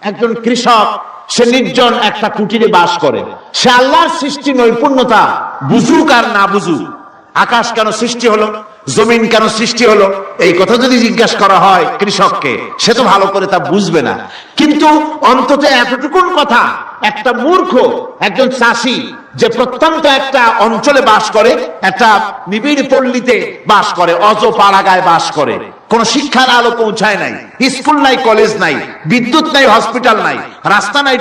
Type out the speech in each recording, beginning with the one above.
একজন কৃষক, সে নির্জন একটা কুটিরে বাস করে। সে আল্লাহর সৃষ্টি নৈপুণ্যতা বুঝুক আর না বুঝুক, আকাশ কেন সৃষ্টি হলো, জমিন কেন সৃষ্টি হলো, এই কথা যদি জিজ্ঞাসা করা হয় কৃষককে, সে তো ভালো করে তা বুঝবে না। কিন্তু অন্তত এতটুকুন কথা একটা মূর্খ একজন চাষি, যে প্রত্যন্ত একটা অঞ্চলে বাস করে, একটা নিবিড় পল্লীতে বাস করে, অজ পাড়াগায় বাস করে, কোন শিক্ষার আলো পৌঁছায় নাই, স্কুল নাই, কলেজ নাই, বিদ্যুৎ নাই, হসপিটাল নাই, রাস্তা নাই,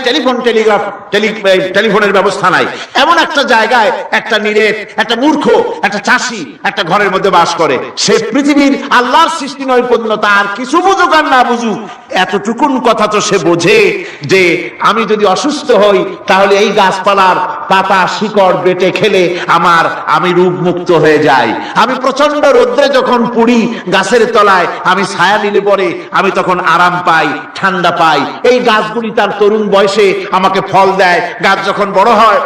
টেলিফোনের ব্যবস্থা নাই, এমন একটা জায়গায় একটা নিরেট, একটা মূর্খ, একটা চাষি একটা ঘরের মধ্যে বাস করে। সে পৃথিবীর আল্লাহর সৃষ্টি নৈপুণ্যতা আর কিছু বুঝুক আর না বুঝুক, এতটুকুন কথা তো সে বোঝে যে আমি যদি অসুস্থ হই তাহলে এই গাছপালার পাতা শিকড় বেটে খেলে আমি রোগ মুক্ত হয়ে যাই। আমি প্রচন্ড রোদ্রে যখন পুড়ি গাছের তলায়, আমি ছায়া নিলে পরে আমি তখন আরাম পাই, ঠান্ডা পাই। এই গাছগুলি তার তরুণ বয়সে আমাকে ফল দেয়, গাছ যখন বড় হয়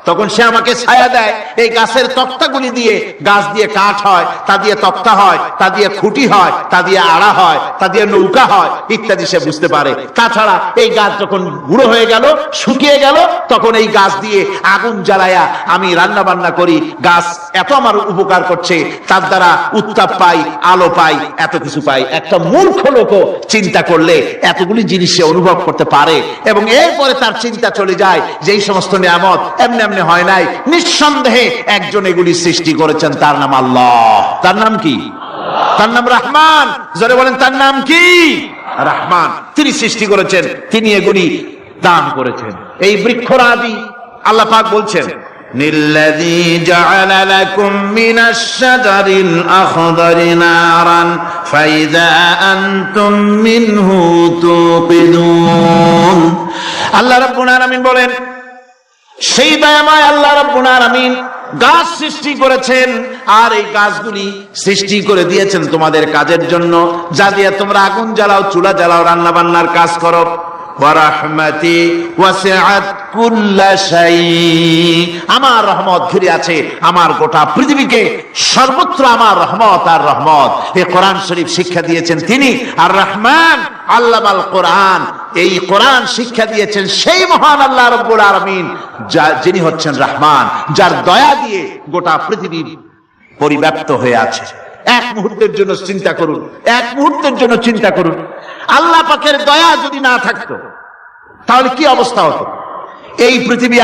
তখন সে আমাকে ছায়া দেয়। এই গাছের তক্তাগুলি দিয়ে, গাছ দিয়ে কাঠ হয়, তা দিয়ে তক্তা হয়, তা দিয়ে খুঁটি হয়, তা দিয়ে আড়া হয়, তা দিয়ে নৌকা হয় ইত্যাদি সে বুঝতে পারে। তাছাড়া এই গাছ যখন বুড়ো হয়ে গেল, শুকিয়ে গেল, তখন এই গাছ দিয়ে আগুন জ্বালায়া আমি রান্না বান্না করি। গাছ এত আমার উপকার করছে, তার দ্বারা উত্তাপ পাই, আলো পাই, এত কিছু পাই। একটা মূর্খ লোকও চিন্তা করলে এতগুলি জিনিস সে অনুভব করতে পারে, এবং এরপরে তার চিন্তা চলে যায় যে এই সমস্ত নিয়ামত এমনি এমনি হয় নাই, নিঃসন্দেহে একজন এগুলি সৃষ্টি করেছেন, তার নাম আল্লাহ। তার নাম কি? তার নাম রহমান। জোরে বলেন, তার নাম কি? রহমান। তিনি সৃষ্টি করেছেন, তিনি এগুলি দান করেছেন। এই বৃক্ষরাজি আল্লাহ পাক বলছেন, নিল্লাযী জাআলা লাকুম মিনাশ শাজারিল আখদারি নারান ফাইযা আনতুম মিনহু তুকিদুন। আল্লাহ রাব্বুল আলামিন বলেন, সেই দয়াময় আল্লাহ রাব্বুল আলামিন গাছ সৃষ্টি করেছেন, আর এই গাছগুলি সৃষ্টি করে দিয়েছেন তোমাদের কাজের জন্য, যা দিয়ে তোমরা আগুন জ্বালাও, চুলা জ্বালাও, রান্না বান্নার কাজ করো। ওয়া রাহমাতি ওয়াসিআত কুল্লা শাই, আমার রহমত ঘিরে আছে আমার গোটা পৃথিবীকে, সর্বত্র আমার রহমত আর রহমত। এই কোরআন শরীফ শিক্ষা দিয়েছেন তিনি আর রহমান আল্লামাল কোরআন। এই কোরআন শিক্ষা দিয়েছেন সেই মহান আল্লাহ রাব্বুল আলামিন, যিনি হচ্ছেন রহমান, যার দয়া দিয়ে গোটা পৃথিবী পরিব্যাপ্ত হয়ে আছে। এক মুহূর্তের জন্য চিন্তা করুন, এক মুহূর্তের জন্য চিন্তা করুন, আল্লাহ পাকের দয়া যদি না থাকতো তাহলে কি অবস্থা হতো? এই পৃথিবী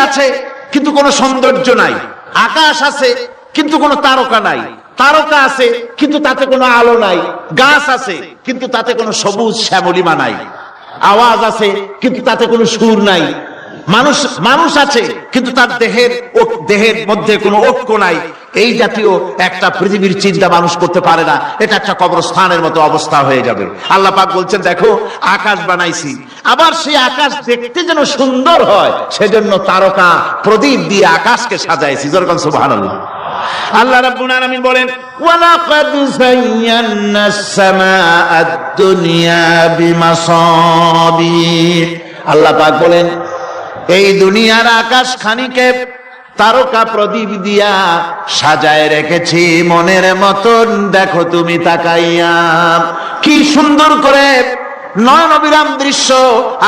আছে কিন্তু কোনো সৌন্দর্য নাই, আকাশ আছে কিন্তু কোনো তারকা নাই, তারকা আছে কিন্তু তাতে কোনো আলো নাই, গাছ আছে কিন্তু তাতে কোনো সবুজ শ্যামলিমা নাই, আওয়াজ আছে কিন্তু তাতে কোনো সুর নাই, মানুষ আছে কিন্তু তার দেহের মধ্যে কোনো ঐক্য নাই। এই জাতীয় একটা পৃথিবীর চিন্তা মানুষ করতে পারে না, এটা একটা কবরস্থানের মতো অবস্থা হয়ে যাবে। আল্লাহ পাক বলছেন, দেখো আকাশ বানাইছি, আবার সেই আকাশ দেখতে যেন সুন্দর হয় সেজন্য তারকা প্রদীপ দিয়ে আকাশকে সাজাইছি। যেরকম সুবহানাল্লাহ। আল্লাহ রাব্বুল আলামিন বলেন, ওয়ালাকাদ যায়্যানাস সামাআদ দুনিয়া বিমাসাবিহ। আল্লাহ পাক বলেন, এই দুনিয়ার আকাশ খানিকে তারকা প্রদীপ দিয়া সাজায় রেখেছি মনের মতন। দেখো তুমি তাকাইয়া, কি সুন্দর করে নয়ন অবিরাম দৃশ্য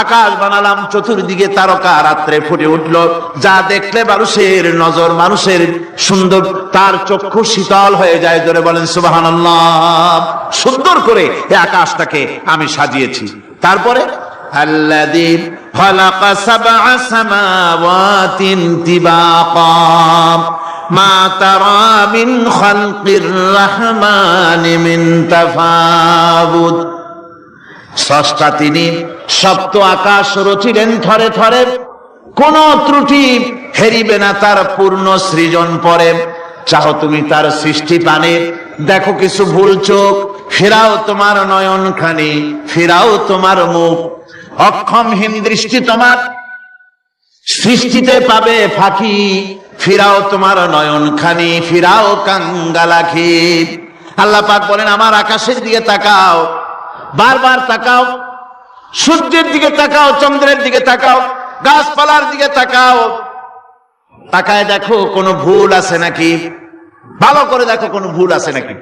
আকাশ বানালাম, চতুর্দিকে তারকা রাত্রে ফুটে উঠলো, যা দেখলে মানুষের নজর, মানুষের সুন্দর, তার চক্ষু শীতল হয়ে যায়। ধরে বলেন সুবহানাল্লাহ। সুন্দর করে এই আকাশটাকে আমি সাজিয়েছি। তারপরে আল্লাযী খালাকা সাবআ সামাওয়াতিন তিবাকা মা তারা মিন খালকির রহমানি মিন তাফাউত। স্রষ্টা তিনি সপ্ত আকাশ রচিলেন থরে থরে, কোন ত্রুটি হেরিবে না তার পূর্ণ সৃজন পরে। চাও তুমি তার সৃষ্টি পানে, দেখো কিছু ভুল চোখ, ফেরাও তোমার নয়ন খানি, ফেরাও তোমার মুখ। অক্ষমহীন দৃষ্টি তোমার সৃষ্টিতে পাবে ফাঁকি, ফিরাও তোমার নয়ন খানি, ফিরাও কাঙ্গালাখি। আল্লাহ পাক বলেন, আমার আকাশের দিকে তাকাও, বারবার তাকাও, সূর্যের দিকে তাকাও, চন্দ্রের দিকে তাকাও, গাছপালার দিকে তাকাও, তাকায় দেখো কোনো ভুল আছে নাকি, ভালো করে দেখো কোনো ভুল আছে নাকি।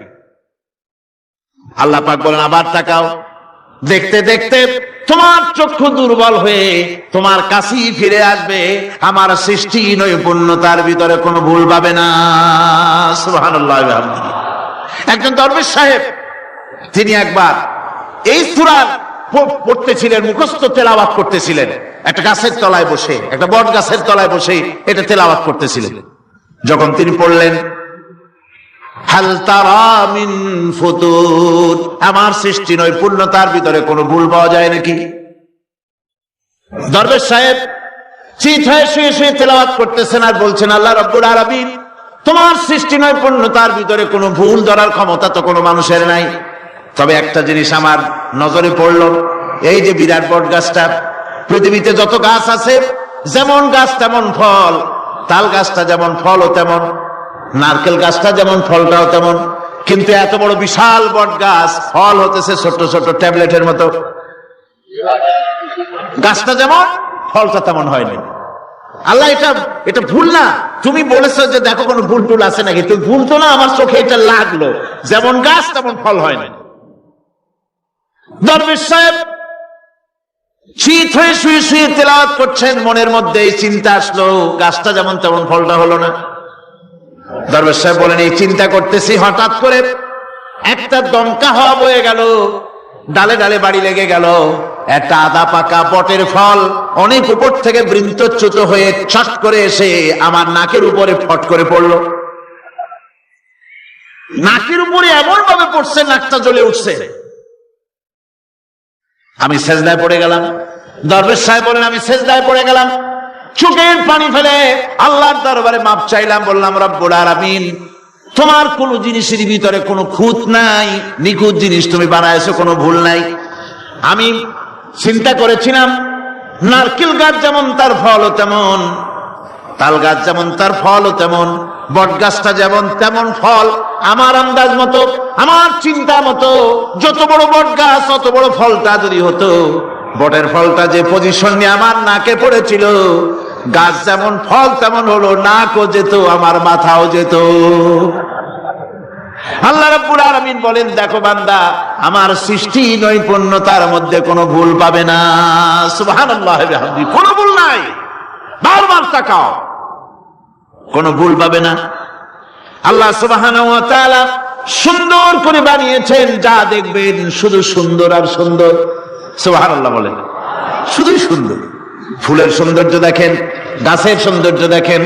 আল্লাহ পাক বলেন, আবার তাকাও, দেখতে দেখতে তোমার চক্ষু দুর্বল হয়ে তোমার কাছেই ফিরে আসবে। আমার সৃষ্টি নৈপুণ্যতার ভিতরে কোনো ভুল পাবে না। সুবহানাল্লাহ। একজন দরবেশ সাহেব, তিনি একবার এই সূরা পড়তেছিলেন, মুখস্থ তেলাওয়াত করতেছিলেন, একটা গাছের তলায় বসে, একটা বট গাছের তলায় বসে এটা তেলাওয়াত করতেছিলেন। যখন তিনি পড়লেন হাল তারা মিন ফুতুর, আমার সৃষ্টি নৈপুণ্যতার ভিতরে কোনো ভুল পাওয়া যায় নাকি? দরবেশ সাহেব চিত হয়ে শুয়ে শুয়ে তেলাওয়াত করতেছেন আর বলছেন, আল্লাহ রাব্বুল আলামিন, তোমার সৃষ্টি নৈপুণ্যতার ভিতরে কোনো ভুল ধরার ক্ষমতা তো কোনো মানুষের নাই। তবে একটা জিনিস আমার নজরে পড়লো, এই যে বিরাট বট গাছটা, পৃথিবীতে যত গাছ আছে যেমন গাছ তেমন ফল, তাল গাছটা যেমন ফলও তেমন, নারকেল গাছটা যেমন ফলটাও তেমন, কিন্তু এত বড় বিশাল বট গাছ ফল হতেছে ছোট ছোট ট্যাবলেটের মতো। গাছটা যেমন ফলটা তেমন হয়নি। আল্লাহ এটা ভুল না, তুমি বলেছো যে দেখো কোনো ভুল টুল আছে নাকি, তুমি ভুল তো না, আমার চোখে এটা লাগলো, যেমন গাছ তেমন ফল হয়নি। দরবেশ সাহেব শীত হয়ে শুয়ে শুয়ে তেলাওয়াত করছেন, মনের মধ্যে এই চিন্তা আসলো, গাছটা যেমন তেমন ফলটা হলো না। দরবেশ সাহেব বলেন, এই চিন্তা করতেছি, হঠাৎ করে একটা দমকা হাওয়া বয়ে গেল, ডালে ডালে বাড়ি লেগে গেল, একটা আদা পাকা বটের ফল অনেক উপর থেকে বৃন্তচ্যুত হয়ে ছট করে এসে আমার নাকের উপরে ফট করে পড়লো। নাকের উপরে এমন ভাবে পড়ছে, নাকটা জ্বলে উঠছে। আমি সেজদায় পড়ে গেলাম। দরবেশ সাহেব বলেন, আমি সেজদায় পড়ে গেলাম, চোখের পানি ফেলে আল্লাহর দরবারে মাপ চাইলাম, বললাম, রব্বুল আলামিন, তোমার কোন জিনিসের ভিতরে কোনো খুঁত নাই, নিখুঁত জিনিস তুমি বানাইছো, কোনো ভুল নাই। আমি চিন্তা করেছিলাম নারকেল গাছ যেমন তার ফলও তেমন, তাল গাছ যেমন তার ফলও তেমন, বট গাছটা যেমন তেমন ফল। আমার আন্দাজ মতো, আমার চিন্তা মতো, যত বড় বট গাছ অত বড় ফলটা যদি হতো, বটের ফলটা যে পজিশন নিয়ে আমার নাকে পড়েছিল, গাছ যেমন ফল তেমন হলো, নাকও যেত, আমার মাথাও যেত। আল্লাহ রাব্বুল আলামিন বলেন, দেখো বান্দা, আমার সৃষ্টি নৈপুণ্যতার মধ্যে কোনো ভুল পাবে না। সুবহানাল্লাহ ওয়া বিহামদিহি, কোনো ভুল নাই। বারবার তাকাও, কোনো ভুল পাবে না। আল্লাহ সুবহানাহু ওয়া তাআলা সুন্দর করে বানিয়েছেন, যা দেখবেন শুধু সুন্দর আর সুন্দর। সুবহানাল্লাহ বলেন, শুধু সুন্দর। ফুলের সৌন্দর্য দেখেন, গাছের সৌন্দর্য দেখেন,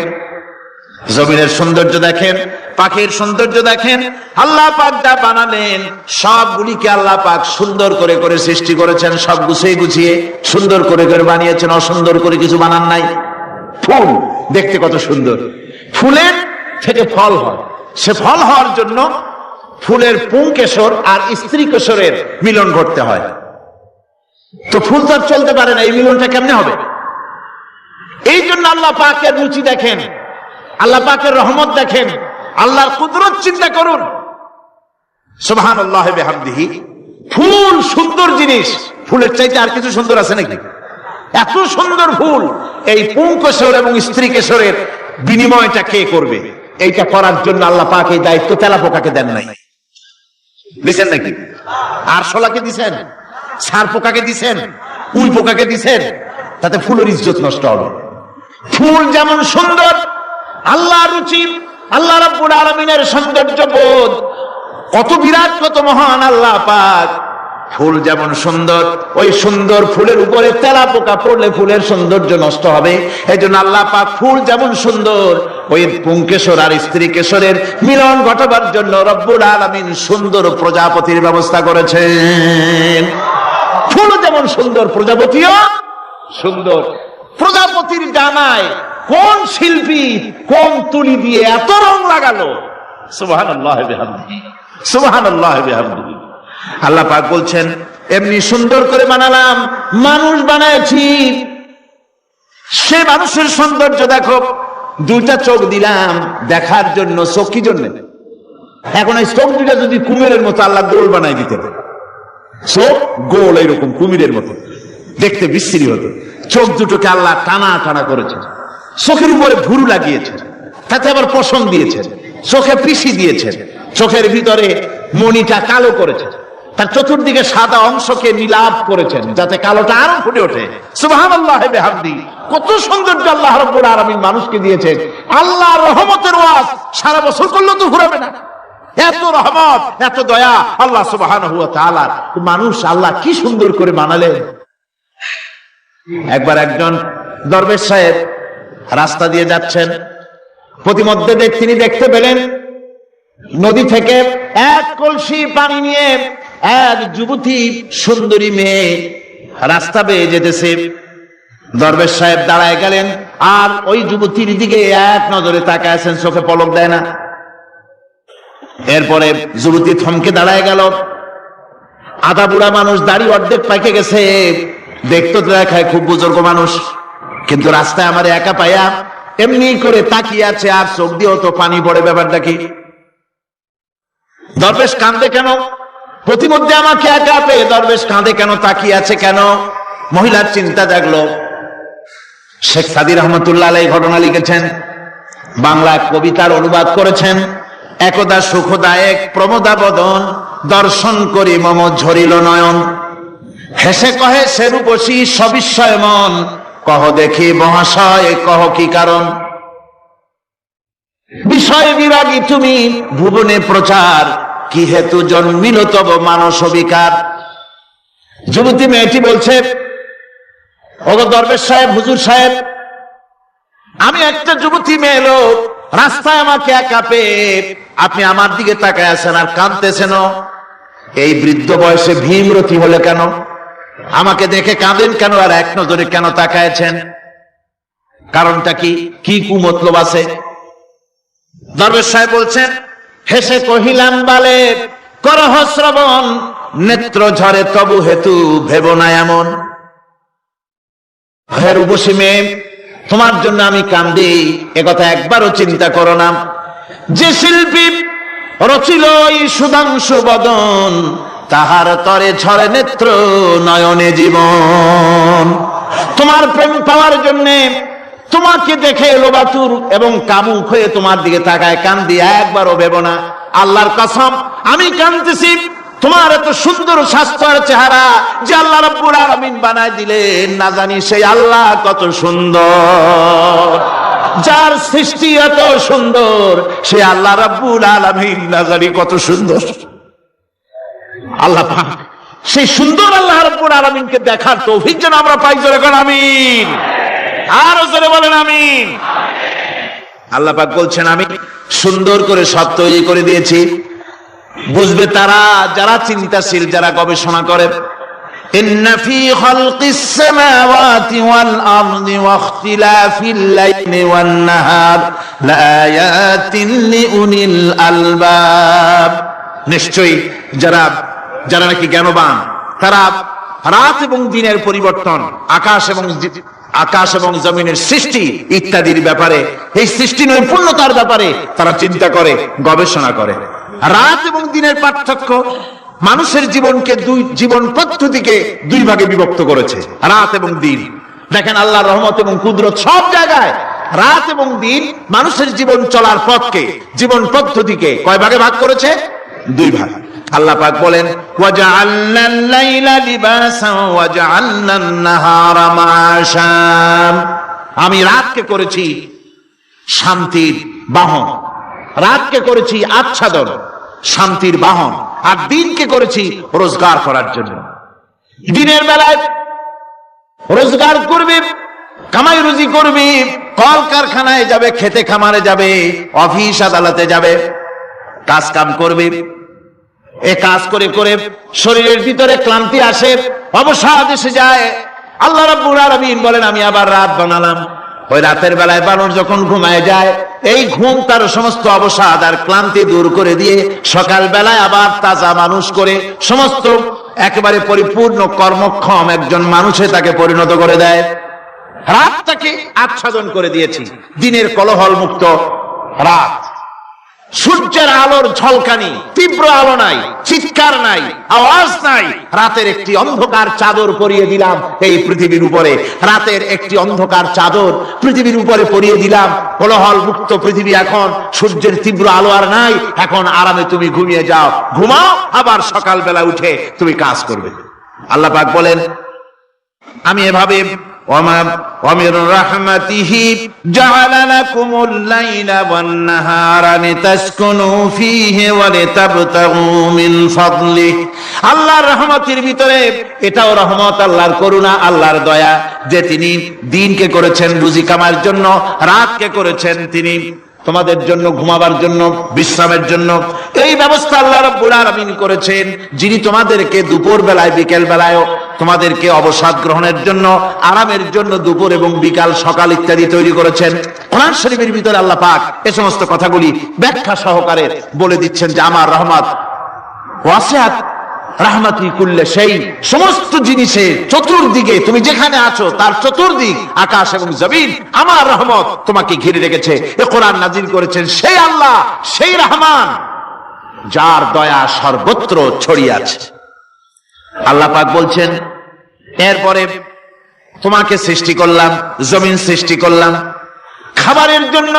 জমিনের সৌন্দর্য দেখেন, পাখির সৌন্দর্য দেখেন। আল্লাহ পাক যা বানালেন সবগুলিকে আল্লাহ পাক সুন্দর করে করে সৃষ্টি করেছেন, সব গুছিয়ে গুছিয়ে সুন্দর করে করে বানিয়েছেন, অসুন্দর করে কিছু বানান নাই। ফুল দেখতে কত সুন্দর, ফুলের থেকে ফল হয়, সে ফল হওয়ার জন্য ফুলের পুংকেশর আর স্ত্রী কেশরের মিলন ঘটতে হয়। তো ফুল তো চলতে পারে না, এই মিলনটা কেমনে হবে? এই জন্য আল্লাহ পাকের রুচি দেখেন, আল্লাহ পাকের রহমত দেখেন, আল্লাহর কুদরত চিন্তা করুন। সুবহানাল্লাহ ওয়া বিহামদিহি। ফুল সুন্দর জিনিস, ফুলের চাইতে আর কিছু সুন্দর আছে নাকি? এত সুন্দর ফুল, এই পুংকেশর এবং স্ত্রী কেশরের বিনিময়টা কে করবে? এইটা করার জন্য আল্লাহ পাক এই দায়িত্ব তেলাপোকাকে দেন নাই, দিচ্ছেন নাকি? আরশোলাকে দিছেন, ছার পোকাকে দিছেন, উই পোকাকে দিছেন, তাতে ফুলের ইজ্জত নষ্ট হবে। ফুল যেমন সুন্দর, আল্লাহর রুচি, আল্লাহ রাব্বুল আলামিনের সৌন্দর্য বোধ কত বিরাট, কত মহান আল্লাহ পাক। ফুল যেমন সুন্দর, ওই সুন্দর ফুলের উপরে তেলাপোকা পড়লে ফুলের সৌন্দর্য নষ্ট হবে। এই জন্য আল্লাহ পাক ফুল যেমন সুন্দর, ওই পুংকেশর আর স্ত্রী কেশরের মিলন ঘটাবার জন্য রব্বুল আলামিন সুন্দর প্রজাপতির ব্যবস্থা করেছেন। ফুল যেমন সুন্দর, প্রজাপতিও সুন্দর। প্রজাপতির ডানায় কোন শিল্পী কোন তুলি দিয়ে এত রং লাগালো? সুবহানাল্লাহ ওয়া বিহামদিহি, সুবহানাল্লাহ ওয়া বিহামদিহি। আল্লাহ পাক বলছেন, এমনি সুন্দর করে বানালাম, মানুষ বানাইছি, সে মানুষের সৌন্দর্য দেখো। দুইটা চোখ দিলাম দেখার জন্য, চোখ কি জন্য? এখন এই চোখ দুইটা যদি কুমিরের মতো আল্লাহ গোল বানাই দিতে, চোখ গোল এইরকম কুমিরের মতো দেখতে বিশ্রী হতো। চোখ দুটোকে আল্লাহ টানা টানা করেছেন, চোখের উপরে ভুরু লাগিয়েছেন, তাতে আবার পশম দিয়েছেন, চোখে পিসি দিয়েছেন, চোখের ভিতরে মণিটা কালো করেছেন, তার চতুর্দিকে সাদা অংশকে নীলাভ করেছেন যাতে কালোটা আরো ফুটে ওঠে। সুবহানাল্লাহি বিহামদি। কত সৌন্দর্য আল্লাহ রাব্বুল আলামিন মানুষকে দিয়েছেন। আল্লাহর রহমতের ওয়াজ সারা বছর করলেও তো ফুরাবে না, এত রহমত, এত দয়া আল্লাহ সুবহানাহু ওয়া তাআলা। মানুষ আল্লাহ কি সুন্দর করে বানালেন। একবার একজন দরবেশ সাহেব রাস্তা দিয়ে যাচ্ছেন, প্রতিমধ্যে তিনি দেখতে পেলেন নদী থেকে এক কলসি পানি নিয়ে এক যুবতী সুন্দরী মেয়ে রাস্তা বেয়ে যেতেছে। দরবেশ সাহেব দাঁড়ায় গেলেন আর ওই যুবতীর দিকে এক নজরে তাকায় আছেন, চোখে পলক দেয় না। এরপরে যুবতী থমকে দাঁড়ায় গেল। আধা বুড়া মানুষ, দাড়ি অর্ধেক পাইকে গেছে, দেখতে তো দেখায় খুব বুজুর্গ মানুষ, কিন্তু রাস্তায় আমার একা পাইয়া এমনি করে তাকিয়ে আছে আর চোখ দিয়েও তো পানি পড়ে। ব্যাপারটা কি? দরবেশ কাঁদে কেন? প্রতিমধ্যে আমাকে একা পেয়ে দরবেশ কাঁদে কেন, তাকিয়ে আছে কেন? মহিলার চিন্তা জাগলো। শেখ সাদী রহমতুল্লাহ আলাইহি ঘটনা লিখেছেন, বাংলা কবিতার অনুবাদ করেছেন। একদা সুখদায়ক প্রমোদা বদন, দর্শন করি মম ঝরিল নয়ন। হেসে কহে সে রূপসী সবিস্ময় মন, কহ দেখি মহাশয় কহ কি কারণ। বিষয় বিরাগী তুমি ভুবনে প্রচার, কি হেতু জন্মিল তব মানস বিকার। যুবতী মেয়েটি বলছে, ওগো দরবেশ সাহেব, হুজুর সাহেব, আমি একটা যুবতী মেয়ে লোক, রাস্তায় আমাকে একা পেয়ে আপনি আমার দিকে তাকায় আছেন আর কাঁদতেছেন। এই বৃদ্ধ বয়সে ভীমরতি হলে কেন? আমাকে দেখে কাঁদেন কেন আর এক নজরে কেন তাকায়ছেন? কারণটা কি? কি কুমতলব আছে? দরবেশ সাহেব বলছেন, হেসে কহিলাম বালে করহ শ্রবণ, নেত্র ঝরে তবু হেতু ভেব না এমন। হে রূপসী মেয়ে, তোমার জন্য আমি কান্দি, একথা একবারও চিন্তা করো না। যে শিল্পী রচিল এই সুধাংশু বদন, তাহার তরে ঝরে নেত্র নয়নে জীবন। তোমার প্রেম পাওয়ার জন্যে তোমাকে দেখে লোবাতুর এবং কামুক হয়ে তোমার দিকে তাকায় কান্দি, একবারও ভেব না। আল্লাহর কসম আমি কাঁদতেছি তোমার এত সুন্দর স্বাস্থ্য আর চেহারা যে আল্লাহ রাব্বুল আলামিন বানায় দিলেন, না জানি সেই আল্লাহ কত সুন্দর। যার সৃষ্টি এত সুন্দর সে আল্লাহ রাব্বুল আলামিন না জানি কত সুন্দর। আল্লাহ পাক সেই সুন্দর আল্লাহ রাব্বুল আলামিনকে দেখার তৌফিক যেন আমরা পাই। জোরে বলেন আমিন, আরো জোরে বলেন আমিন। আল্লাহ পাক বলছেন, আমি সুন্দর করে সব তৈরি করে দিয়েছি। বুঝবে তারা যারা চিন্তাশীল, যারা গবেষণা করে। ইন্না ফি খালকিস সামাওয়াতি ওয়াল আরদি ওয়া ইখতিলাফিল লাইলি ওয়ান নাহার লাআয়াতিন লিউলিল আলবাব। নিশ্চয়ই যারা নাকি জ্ঞানবান, তারা রাত এবং দিনের পরিবর্তন, আকাশ এবং জমিনের সৃষ্টি ইত্যাদির ব্যাপারে, এই সৃষ্টি নৈপুণ্যতার ব্যাপারে তারা চিন্তা করে, গবেষণা করে। রাত এবং দিনের পার্থক্য মানুষের জীবনকে জীবন পদ্ধতিকে দুই ভাগে বিভক্ত করেছে, রাত এবং দিন। দেখেন আল্লাহর রহমত এবং কুদরত সব জায়গায় রাত এবং দিন মানুষের জীবন চলার পথকে, জীবন পদ্ধতিকে কয় ভাগে ভাগ করেছে? দুই ভাগ। আল্লাহ পাক বলেন, ওয়াজআলনাল লাইলা লিবাসান ওয়াজআলনান নাহারা মাআশা। আমি রাতকে করেছি শান্তির বাহন, রাতকে করেছি আচ্ছাদন, শান্তির বাহন, আর দিনকে করেছি রোজগার করার জন্য। দিনের বেলায় রোজগার করবি, কামাই রুজি করবি, কল কারখানায় যাবে, খেতে খামারে যাবে, অফিস আদালতে যাবে, কাজ কাম করবি। এ কাজ করে করে শরীরের ভিতরে ক্লান্তি আসে, অবসাদ এসে যায়। আল্লাহ রাব্বুল আলামিন বলেন, আমি আবার রাত বানালাম। ওই রাতের বেলায় মানুষ যখন ঘুমায় যায়, এই ঘুম তার সমস্ত অবসাদ আর ক্লান্তি দূর করে দিয়ে সকাল বেলায় আবার তাজা মানুষ করে সমস্ত একেবারে পরিপূর্ণ কর্মক্ষম একজন মানুষে তাকে পরিণত করে দেয়। রাতটাকে আচ্ছাদন করে দিয়েছি, দিনের কোলাহল মুক্ত রাত। সূর্যের আলোর ঝলকানি, তীব্র আলো নাই, চিৎকার নাই, আওয়াজ নাই। রাতের একটি অন্ধকার চাদর পরিয়ে দিলাম এই পৃথিবীর উপরে, রাতের একটি অন্ধকার চাদর পৃথিবীর উপরে পরিয়ে দিলাম। কোলাহল মুক্ত পৃথিবী। এখন সূর্যের তীব্র আলো আর নাই। এখন আরামে তুমি ঘুমিয়ে যাও, ঘুমাও, আবার সকালবেলা উঠে তুমি কাজ করবে। আল্লাহ পাক বলেন, আমি এভাবে ومن رحمته جعل لكم الليل والنهار لتسكنوا فيه ولتبتغوا من فضله। আল্লাহর রহমতের ভিতরে এটাও রহমত, আল্লাহর করুণা, আল্লাহর দয়া যে তিনি দিনকে করেছেন রুজি কামার জন্য, রাতকে করেছেন তিনি তোমাদের জন্য ঘুমাবার জন্য, বিশ্রামের জন্য। এই ব্যবস্থা আল্লাহ রাব্বুল আলামিন করেছেন, যিনি তোমাদেরকে দুপুর বেলায় বিকেল বেলায় তোমাদেরকে অবসাদ গ্রহণের জন্য, আরামের জন্য দুপুর এবং বিকাল, সকাল ইত্যাদি তৈরি করেছেন। কোরআন শরীফের ভিতরে আল্লাহ পাক এই সমস্ত কথাগুলি ব্যাখ্যা সহকারে বলে দিচ্ছেন যে আমার রহমত ওয়াসিআত রাহমাতি কুল্লি শাই, সমস্ত জিনিসের চতুর্দিকে তুমি যেখানে আছো তার চতুর্দিক আকাশ এবং জমিন আমার রহমত তোমাকে ঘিরে রেখেছে। এই কোরআন নাজিল করেছেন সেই আল্লাহ, সেই রহমান যার দয়া সর্বত্র ছড়িয়ে আছে। আল্লাহ পাক বলছেন, এরপরে তোমাকে সৃষ্টি করলাম, জমিন সৃষ্টি করলাম খাবারের জন্য।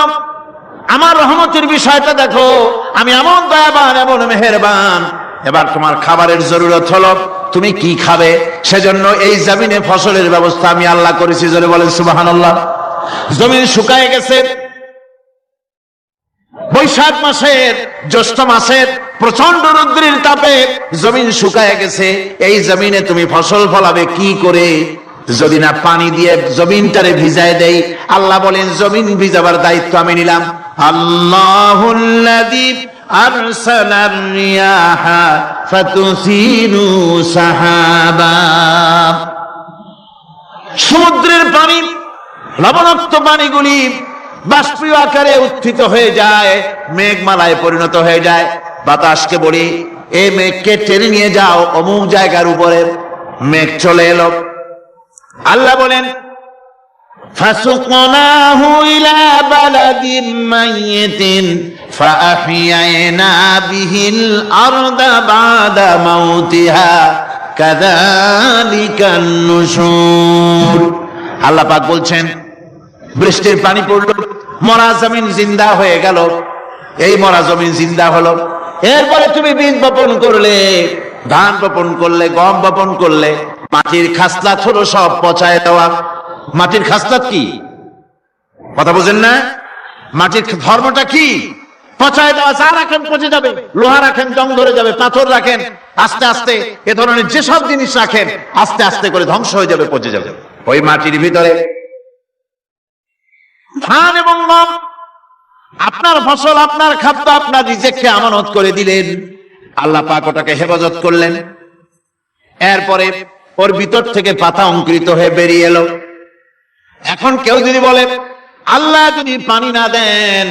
আমার রহমতের বিষয়টা দেখো, আমি এমন দয়াবান, এমন মেহেরবান। এবার তোমার খাবারের জরুরত হলো তুমি কি খাবে, সেজন্য এই জমিনে ফসলের ব্যবস্থা আমি আল্লাহ করেছি। জোরে বলেন সুবহানাল্লাহ। জমিন শুকায় গেছে, বৈশাখ মাসের জ্যৈষ্ঠ মাসের প্রচন্ড রৌদ্রের তাপে জমিন শুকায় গেছে। এই জমিনে তুমি ফসল ফলাবে কি করে যদি না পানি দিয়ে জমিনটারে ভিজায় দেই? আল্লাহ বলেন জমিন ভিজাবার দায়িত্ব আমি নিলাম। আল্লাহুল্লাযী আরসালার রিয়াহা ফাতুসিরু সাহাবা। সমুদ্রের পানি, লবণাক্ত পানিগুলি বাষ্পীয় আকারে উত্থিত হয়ে যায়, মেঘমালায় পরিণত হয়ে যায়। বাতাসকে বলি এই মেঘকে টেনে নিয়ে যাও অমুক জায়গার উপরে, মেঘ চলে এলো। আল্লাহ বলেন ফাসুকনাহু ইলা বালাদিন মাইয়িতিন ফাআহইয়ানা বিহিল আরদা বাদা মাউতিহা কাযালিকান নুশুর। আল্লাহ পাক বলছেন বৃষ্টির পানি পড়লো, মরা জমিন জিন্দা হয়ে গেল। এই মরা জমিন জিন্দা হলো। এরপরে তুমি বীজ বপন করলে, ধান বপন করলে, গম বপন করলে, মাটির খাসলাত হলো সব পচায় দেওয়া। মাটির খাসলাত কি কথা বোঝেন না? মাটির ধর্মটা কি? পচায় দেওয়া। চা রাখেন পচে যাবে, লোহা রাখেন জং ধরে যাবে, পাথর রাখেন আস্তে আস্তে, এ ধরনের যেসব জিনিস রাখেন আস্তে আস্তে করে ধ্বংস হয়ে যাবে, পচে যাবে। ওই মাটির ভিতরে ধান এবং গম, আপনার ফসল, আপনার খাদ্য, আপনার রিজিককে আমানত করে দিলেন। আল্লাহ পাক ওটাকে হেফাজত করলেন। এরপরে ওর ভিতর থেকে পাতা অঙ্কুরিত হয়ে বেরিয়ে এলো। এখন কেউ যদি বলে আল্লাহ যদি পানি না দেন,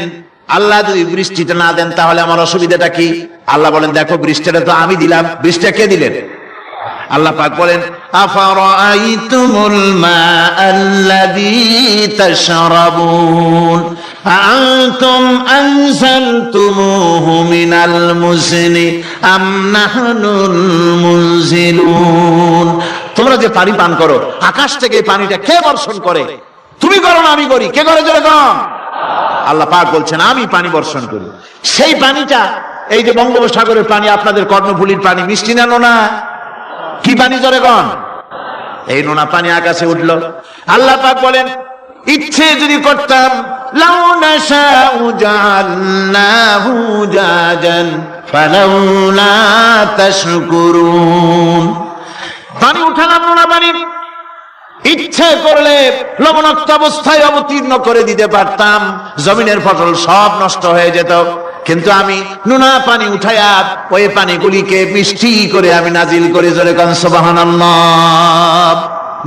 আল্লাহ যদি বৃষ্টিটা না দেন, তাহলে আমার অসুবিধাটা কি? আল্লাহ বলেন দেখো বৃষ্টিটা তো আমি দিলাম। বৃষ্টিটা কে দিলেন? আল্লাহ পাক বলেন আফারাআইতুমুল মাআল্লাযী তাশরাবুন আনতুম আনজালতুমুহু মিনাল মুজনি আম নাহনুল মুনজিলুন। তোমরা যে পানি পান করো, আকাশ থেকে এই পানিটা কে বর্ষণ করে? তুমি করো না আমি করি? কে করে জোরে কম? আল্লাহ পাক বলছেন আমি পানি বর্ষণ করি। সেই পানিটা, এই যে বঙ্গোপসাগরের পানি, আপনাদের কর্ণফুলীর পানি, মিষ্টি না নোনা? কি পানি জোরে কন? এই নোনা পানি আকাশে উঠলো। আল্লাহ পাক বলেন ইচ্ছে যদি করতাম লাউ নাশাউ জাআলনাহু জাজান ফালাউলা তাশকুরুন। পানি উঠালাম, নোনা পানি, ইচ্ছে করলে লবণাক্ত অবস্থায় অবতীর্ণ করে দিতে পারতাম, জমিনের ফসল সব নষ্ট হয়ে যেত। কিন্তু আমি নোনা পানি উঠাইয়া ওই পানিগুলিকে মিষ্টি করে আমি নাজিল করে জোরে কান সুবহানাল্লাহ,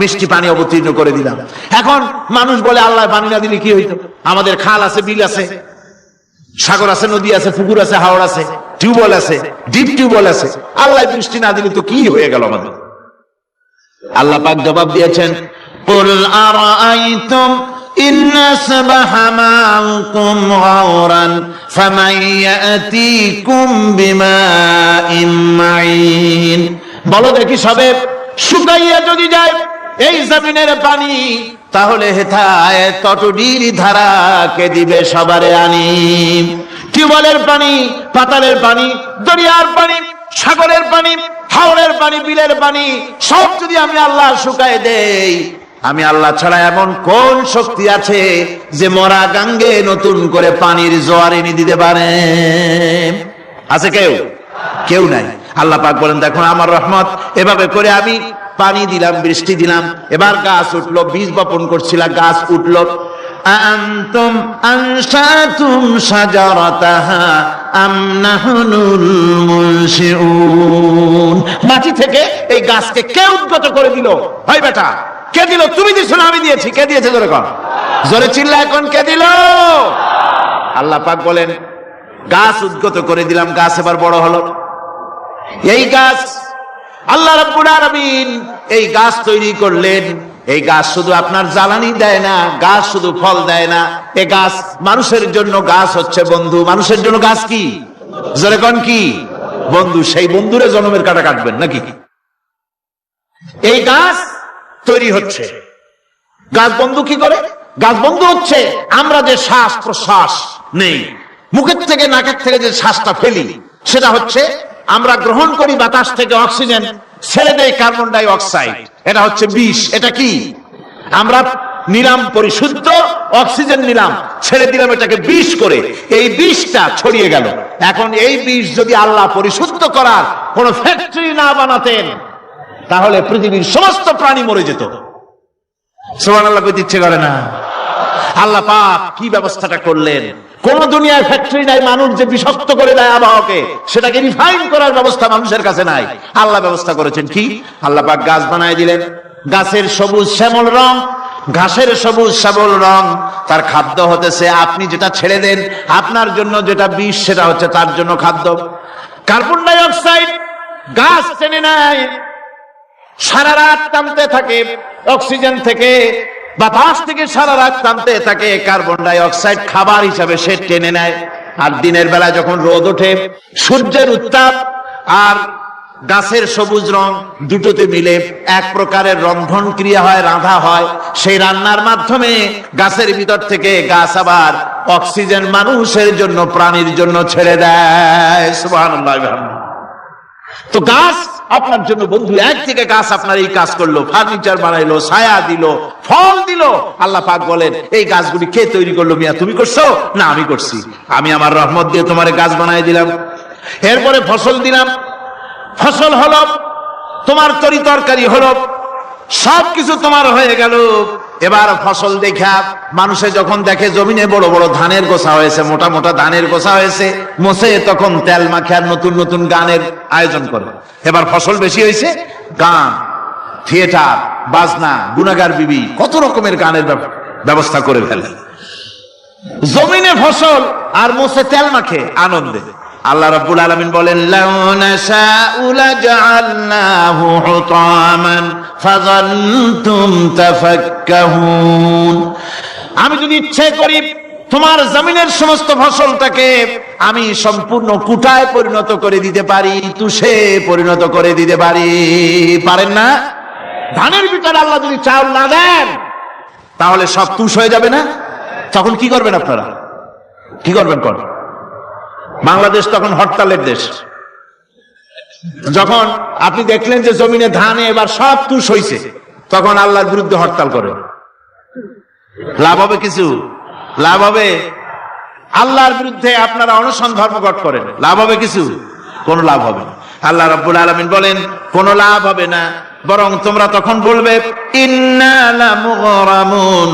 মিষ্টি পানি অবতীর্ণ করে দিলাম। এখন মানুষ বলে আল্লাহ পানি না দিলে কি হইতো? আমাদের খাল আছে, বিল আছে, সাগর আছে, নদী আছে, পুকুর আছে, হাওড় আছে, টিউবওয়েল আছে, ডিপ টিউবওয়েল আছে। আল্লাহ বৃষ্টি না দিলে তো কি হয়ে গেল আমাদের? আল্লাহ পাক জবাব দিয়েছেন কুল আরাআইতুম إن أصبح معكم غورا فمن يأتيكم بماء معين। বলো দেখি সবে শুকাইয়া যদি যায় এই জমিনের পানি, তাহলে হেথায় তটডির ধারা কে দিবে সবারে আনি। টিউবওয়েলের পানি, পাতালের পানি, দরিয়ার পানি, সাগরের পানি, হাওরের পানি, বিলের পানি সব যদি আমি আল্লাহ শুকায় দেই, আমি আল্লাহ ছাড়া এমন কোন শক্তি আছে যে মরা গাঙ্গে নতুন করে পানির জোয়ার এনে দিতে পারে? আছে কেউ? কেউ নাই। আল্লাহ পাক বলেন দেখো আমার রহমত, এভাবে করে আমি পানি দিলাম, বৃষ্টি দিলাম, এবার গাছ উঠলো, বীজ বপন করছিলাম, গাছ উঠলো। আনতুম আনশাতুম শাজারাতাহা আম নাহনুল মুনশিউন। মাটি থেকে এই গাছকে কে উদ্গত করে দিল? ভাই বেটা, কে দিল? তুমি দিছো না আমি দিয়েছি? কে দিয়েছে? জোরে কর, জোরে চিল্লা এখন, কে দিল? আল্লাহ পাক বলেন গাছ উদ্গত করে দিলাম, গাছ এবার বড় হলো। এই গাছ আল্লাহ রাব্বুল আলামিন এই গাছ তৈরি করলেন। এই গাছ শুধু আপনার জ্বালানি দেয় না, গাছ শুধু ফল দেয় না, এই গাছ মানুষের জন্য গাছ হচ্ছে বন্ধু। মানুষের জন্য গাছ কি? জোরে কোন কি? বন্ধু। সেই বন্ধুরে জন্মের কাটা কাটবেন নাকি? এই গাছ তৈরি হচ্ছে। গাছ বন্ধু কি করে? গাছ বন্ধু হচ্ছে আমরা যে শ্বাস প্রশ্বাস নেই, মুখের থেকে নাকের থেকে যে শ্বাসটা ফেলি, সেটা হচ্ছে আমরা গ্রহণ করি বাতাস থেকে অক্সিজেন, ছেড়ে দেয় কার্বন ডাই অক্সাইড। এটা হচ্ছে বিষ। এটা কি? আমরা নিলাম পরিশুদ্ধ অক্সিজেন, নিলাম, ছেড়ে দিলাম এটাকে বিষ করে, এই বিষটা ছড়িয়ে গেল। এখন এই বিষ যদি আল্লাহ পরিশুদ্ধ করার কোন ফ্যাক্টরি না বানাতেন, তাহলে পৃথিবীর সমস্ত প্রাণী মরে যেত। সুবহানাল্লাহ কইতে ইচ্ছে করে না? আল্লাহ পাক কি ব্যবস্থাটা করলেন! কোন দুনিয়ায় ফ্যাক্টরি নাই মানুষ যে বিষাক্ত করে দেয় আবহাওয়াকে, সেটাকে রিফাইন করার ব্যবস্থা মানুষের কাছে নাই। আল্লাহ ব্যবস্থা করেছেন কি? আল্লাহ পাক গাছ বানায় দিলেন। গাছের সবুজ শ্যামল রং, ঘাসের সবুজ শ্যামল রং, তার খাদ্য হতেছে আপনি যেটা ছেড়ে দেন, আপনার জন্য যেটা বিষ সেটা হচ্ছে তার জন্য খাদ্য। কার্বন ডাই অক্সাইড গাছ টেনে নেয়, সারা রাত টানতে থাকে অক্সিজেন থেকে, বাতাস থেকে সারা রাত টানতে থাকে। কার্বন ডাই অক্সাইড খাবার হিসাবে সে টেনে নেয়। আর দিনের বেলা যখন রোদ ওঠে, সূর্যের উত্তাপ আর গাছের সবুজ রং দুটোতে মিলে এক প্রকারের রন্ধন ক্রিয়া হয়, রান্না হয়। সেই রান্নার মাধ্যমে গাছের ভিতর থেকে গাছ আবার অক্সিজেন মানুষের জন্য, প্রাণীর জন্য ছেড়ে দেয়। সুবহানাল্লাহ। তো গাছ আপনার জন্য বন্ধু। এক থেকে গাছ আপনার এই কাজ করলো, ফার্নিচার বানাইলো, ছায়া দিল, ফল দিল। আল্লাহ পাক বলেন এই গাছগুলি কে তৈরি করলো? মিয়া তুমি করছো? না আমি করছি। আমি আমার রহমত দিয়ে তোমার গাছ বানাই দিলাম। এরপরে ফসল দিলাম, ফসল হলো, তোমার তরি তরকারি হলো, সবকিছু তোমার হয়ে গেল। এবার ফসল দেখা মানুষে যখন দেখে জমিনে বড় বড় ধানের গোছা হয়েছে, মোটা মোটা ধানের গোছা হয়েছে, মোছে তখন তেল মাখার নতুন নতুন গানের আয়োজন করে। এবার ফসল বেশি হয়েছে, গান, থিয়েটার, বাজনা, গুনাগার বিবি, কত রকমের গানের ব্যবস্থা করে ফেলে। জমিনে ফসল আর মোছে তেল মাখে আনন্দে। আল্লাহ রাব্বুল আলামিন বলেন লাউ নাশাউ লাজআলনাহু হুতামান ফাযাল্তুম তাফাক্কাহুন। আমি যদি ইচ্ছে করি তোমার জমিনের সমস্ত ফসলটাকে আমি সম্পূর্ণ কুটায় পরিণত করে দিতে পারি, তুষে পরিণত করে দিতে পারি। পারেন না? ধানের ভিতরে আল্লাহ যদি চাউল না দেন, তাহলে সব তুষ হয়ে যাবে না? তখন কি করবেন আপনারা? কি করবেন? বাংলাদেশ তখন হরতালের দেশ। যখন আপনি দেখলেন যে জমিনে ধানে এবার সব তুষ হইছে, তখন আল্লাহর বিরুদ্ধে হরতাল করে। লাভ হবে কিছু? লাভ হবে? আল্লাহর বিরুদ্ধে আপনারা অনশন ধর্মঘট করেন, লাভ হবে কিছু? কোন লাভ হবে না। আল্লাহ রাব্বুল আলামিন বলেন কোন লাভ হবে না, বরং তোমরা তখন বলবে ইন্না লামুগরামুন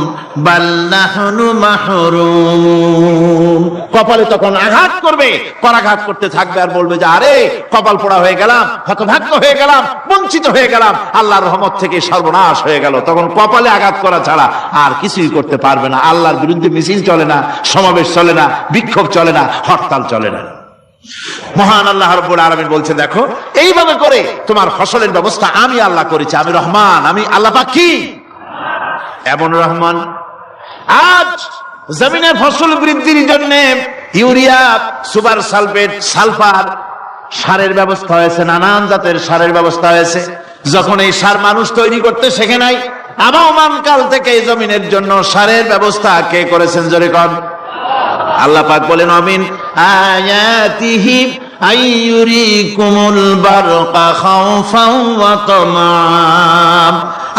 বাল নাহনু মাহরুম। কপালে তখন আঘাত করবে, পরাঘাত করতে থাকবে আর বলবে যে আরে কপাল পোড়া হয়ে গেলাম, হতভাগ্য হয়ে গেলাম, বঞ্চিত হয়ে গেলাম, আল্লাহর রহমত থেকে সর্বনাশ হয়ে গেল। তখন কপালে আঘাত করা ছাড়া আর কিছুই করতে পারবে না। আল্লাহর বিরুদ্ধে মিছিল চলে না, সমাবেশ চলে না, বিক্ষোভ চলে না, হরতাল চলে না। মহান আল্লাহ রাব্বুল আলামিন বলছেন দেখো এইভাবে করে তোমার ফসলের ব্যবস্থা আমি আল্লাহ করেছি। আমি রহমান, আমি আল্লাহ পাক কি? এমন রহমান আজ জমিনে ফসল বৃদ্ধির জন্য ইউরিয়া, সুপার সালফেট, সালফার সারের ব্যবস্থা হয়েছে, নানান জাতের সারের ব্যবস্থা হয়েছে। যখন এই সার মানুষ তৈরি করতে শেখে নাই, আবহমান কাল থেকে এই জমিনের জন্য সারের ব্যবস্থা কে করেছেন? জোরে কর। আল্লাহ পাক বলেন, আমিন আয়াতিহি আইয়ুরিকুমুল বারকা খাউফাও ওয়া তামাম।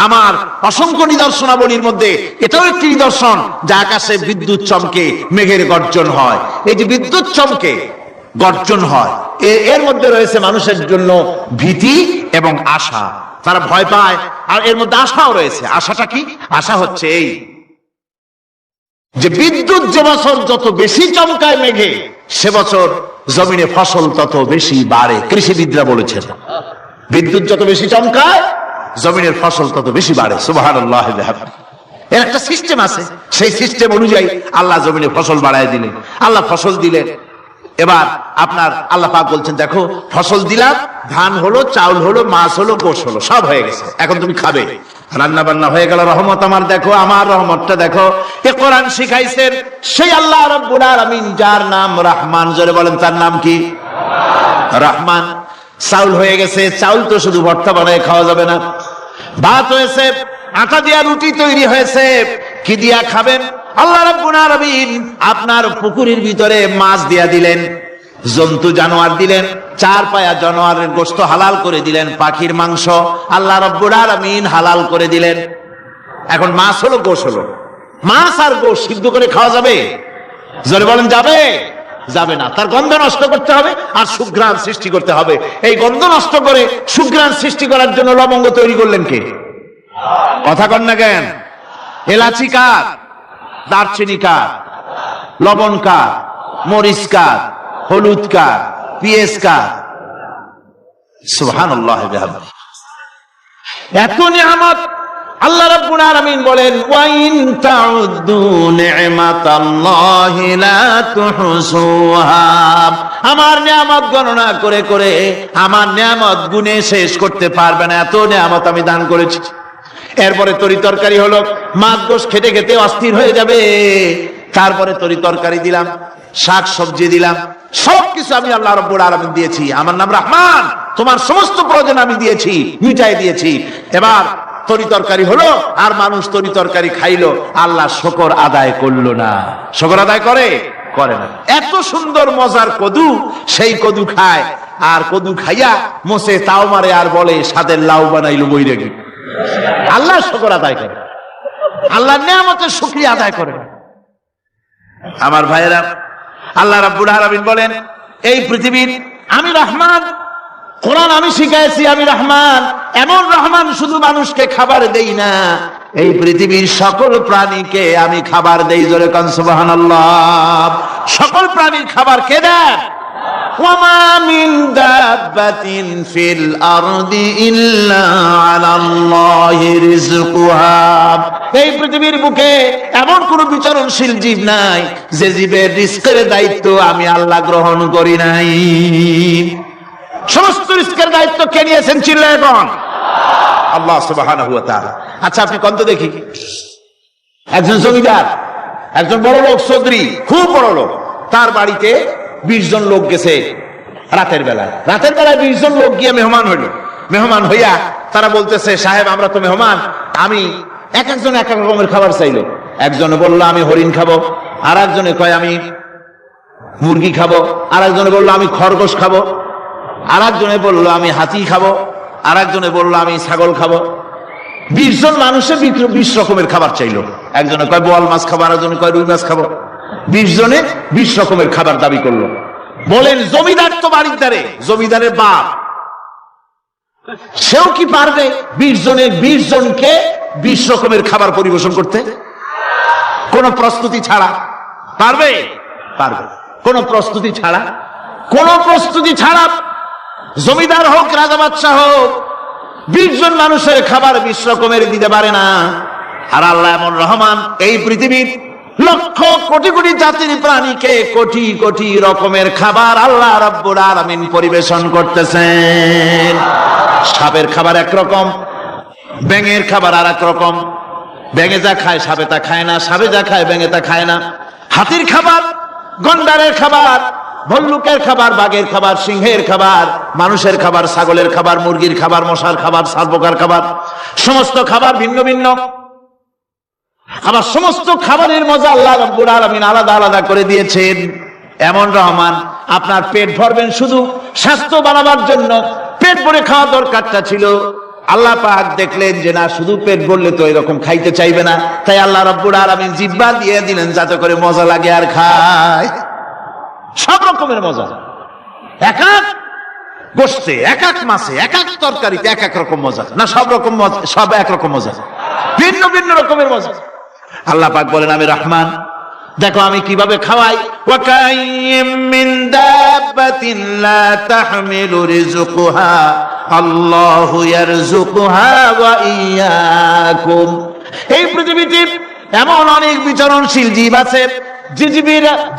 আমার অসংখ্য নিদর্শনাবলীর মধ্যে এটাও একটি নিদর্শন যে আকাশে বিদ্যুৎ চমকে মেঘের গর্জন হয়। এই যে বিদ্যুৎ চমকে গর্জন হয়, এর মধ্যে রয়েছে মানুষের জন্য ভীতি এবং আশা। তারা ভয় পায়, আর এর মধ্যে আশাও রয়েছে। আশাটা কি? আশা হচ্ছে এই যে বিদ্যুৎ যে বছর যত বেশি চমকায় মেঘে, সে বছর জমিনে ফসল তত বেশি বাড়ে। কৃষিবিদরা বলেছেন বিদ্যুৎ যত বেশি চমকায় জমিনের ফসল তত বেশি বাড়ে। সুবহানাল্লাহ। এর একটা সিস্টেম আছে, সেই সিস্টেম অনুযায়ী আল্লাহ জমিনে ফসল বাড়ায় দিলেন। আল্লাহ ফসল দিলেন। এবার আপনার আল্লাহ পাক বলছেন, দেখো ফসল দিলাম, ধান হলো, চাউল হলো, মাছ হলো, গোশ হলো, সব হয়ে গেছে, এখন তুমি খাবে। রান্না বান্না হয়ে গেল, রহমত আমার দেখো, আমার রহমতটা দেখো। এ কোরআন শিখাইছেন সেই আল্লাহ রাব্বুল আলামিন, যার নাম রহমান। জোরে বলেন, তার নাম কি? রহমান। চাউল হয়ে গেছে, চাউল তো শুধু ভর্তা বানায় খাওয়া যাবে না, ভাত হয়েছে, আটা দিয়া রুটি তৈরি হয়েছে, কি দিয়া খাবেন? আল্লাহ রাব্বুল আলামিন আপনার পুকুরের ভিতরে মাছ দিয়া দিলেন, জন্তু জানোয়ার দিলেন, চার পায়া জানোয়ারের গোশত হালাল করে দিলেন, পাখির মাংস আল্লাহ রাব্বুল আলামিন হালাল করে দিলেন। এখন মাছ হলো, গোশ হলো। মাছ আর গোশ সিদ্ধ করে খাওয়া যাবে? জোরে বলেন, যাবে? যাবে না। তার গন্ধ নষ্ট করতে হবে আর সুঘ্রাণ সৃষ্টি করতে হবে। এই গন্ধ নষ্ট করে সুঘ্রাণ সৃষ্টি করার জন্য লবঙ্গ তৈরি করলেন কে? কথা কন না কেন? এলাচি কার? দারচিনি কার? লবণ কার? মরিচ কার? হলুদ কার? পেঁয়াজ কার? সুবহানাল্লাহ। এত নিয়ামত আল্লাহ রাব্বুল আলামিন বলেন, ওয়া ইন তাউদ্দু নি'মাতাল্লাহি লা তুহসুহা। আমার নিয়ামত গণনা করে করে আমার নিয়ামত গুণে শেষ করতে পারবে না, এত নিয়ামত আমি দান করেছি। এরপরে তরি তরকারি হলো, মাছ গোশ খেতে খেতে অস্থির হয়ে যাবে, তারপরে তরি তরকারি দিলাম, শাক সবজি দিলাম, সবকিছু আমি আল্লাহ রাব্বুল আলামিন দিয়েছি। আমার নাম রহমান, তোমার সমস্ত প্রয়োজন আমি দিয়েছি, মিটাই দিয়েছি। এবার তরি তরকারি হলো, আর মানুষ তরি তরকারি খাইলো, আল্লাহ শুকর আদায় করলো না। শুকর আদায় করে? করে না। এত সুন্দর মজার কদু, সেই কদু খায়, আর কদু খাইয়া মোসে তাও মারে আর বলে স্বাদের লাউ বানাইলো বৈরাগী। আল্লাহ শুকর আদায় করে, আল্লাহর নিয়ামতের শুকরিয়া আদায় করে। আমার ভাইয়েরা, আল্লাহ রাব্বুল আলামিন বলেন, এই পৃথিবীর আমি রহমান, কোরআন আমি শিখাইছি আমি রহমান। এমন রহমান শুধু মানুষকে খাবার দেই না, এই পৃথিবীর সকল প্রাণীকে আমি খাবার দেই। জোরে কান সুবহানাল্লাহ। সকল প্রাণীর খাবার কে দেন? ওয়ামা মিন দাব্বাতিন ফিল আরদি ইল্লা আলাল্লাহি রিজকুহা। এই পৃথিবীর বুকে এমন কোন বিচরণশীল জীব নাই যে জীবের রিজকের দায়িত্ব আমি আল্লাহ গ্রহণ করি নাই। সমস্ত রিজকের দায়িত্ব কে নিয়েছেন? চিল্লায়ে বলেন, আল্লাহ সুবহানাহু ওয়া তাআলা। আচ্ছা, আপনি কোন তো দেখি, একজন জমিদার, একজন বড় লোক, চৌধুরী, খুব বড় লোক, তার বাড়িতে 20 জন লোক গেছে রাতের বেলায়। রাতের বেলায় 20 জন লোক গিয়ে মেহমান হইল। মেহমান হইয়া তারা বলতেছে, সাহেব আমরা তো মেহমান, আমি এক একজন এক এক রকমের খাবার চাইলো। একজনে বললো আমি হরিণ খাবো, আর একজনে কয় আমি মুরগি খাবো, আর একজনে বললো আমি খরগোশ খাবো, আর একজনে বললো আমি হাতি খাবো, আর একজনে বললো আমি ছাগল খাবো। 20 জন মানুষের 20 রকমের খাবার চাইলো। একজনে কয় বোয়াল মাছ খাবো, আর একজনে কয় রুই মাছ খাবো। 20 জনে 20 রকমের খাবার দাবি করলো। বলেন, জমিদার তো বাড়িদারে, জমিদারের বাপ, সেও কি পারবে 20 জনের 20 জনকে 20 রকমের খাবার পরিবেশন করতে? কোন প্রস্তুতি ছাড়া পারবে? পারবে। কোন প্রস্তুতি ছাড়া, কোন প্রস্তুতি ছাড়া জমিদার হোক, রাজা বাদশাহ হোক, 20 জন মানুষের খাবার 20 রকমের দিতে পারে না। আর আল্লাহ এমন রহমান, এই পৃথিবীর লক্ষ কোটি কোটি জাতির প্রাণীকে কোটি কোটি রকমের খাবার আল্লাহ রাব্বুল আলামিন পরিবেশন করতেছেন। সাপের খাবার একরকম, ব্যাঙের খাবার আর এক রকম, ব্যাঙে যা খায় সাপে তা খায় না, সাপে যা খায় ব্যাঙে তা খায় না। হাতির খাবার, গন্ডারের খাবার, ভল্লুকের খাবার, বাঘের খাবার, সিংহের খাবার, মানুষের খাবার, ছাগলের খাবার, মুরগির খাবার, মশার খাবার, সারপোকার খাবার, সমস্ত খাবার ভিন্ন ভিন্ন। আবার সমস্ত খাবারের মজা আল্লাহ রাব্বুল আলামিন আলাদা আলাদা করে দিয়েছেন। এমন রহমান, আপনার পেট ভরবেন শুধু স্বাস্থ্য বাড়াবার জন্য, পেট ভরে খাওয়া দরকারটা ছিল। আল্লাহ পাক দেখলেন যে না, শুধু পেট ভরলে তো এরকম খাইতে চাইবে না, তাই আল্লাহ রাব্বুল আলামিন জিহ্বা দিয়ে দিলেন যাতে করে মজা লাগে আর খায়। সব রকমের মজা, এক এক গোশতে, এক এক মাছে, এক এক তরকারিতে এক এক রকম মজা, না সব রকম মজা, সব একরকম মজা, ভিন্ন ভিন্ন রকমের মজা। আল্লাহ পাক বলেন আমি রহমান, দেখো আমি কিভাবে খাওয়াই। ওয়াকাইয়িম মিন দাব্বাতিন লা তাহমিলু রিজকুহা আল্লাহু ইয়ারযুকুহা ওয়া ইয়্যাকুম। এই পৃথিবীতে এমন অনেক বিচরণশীল জীব আছে,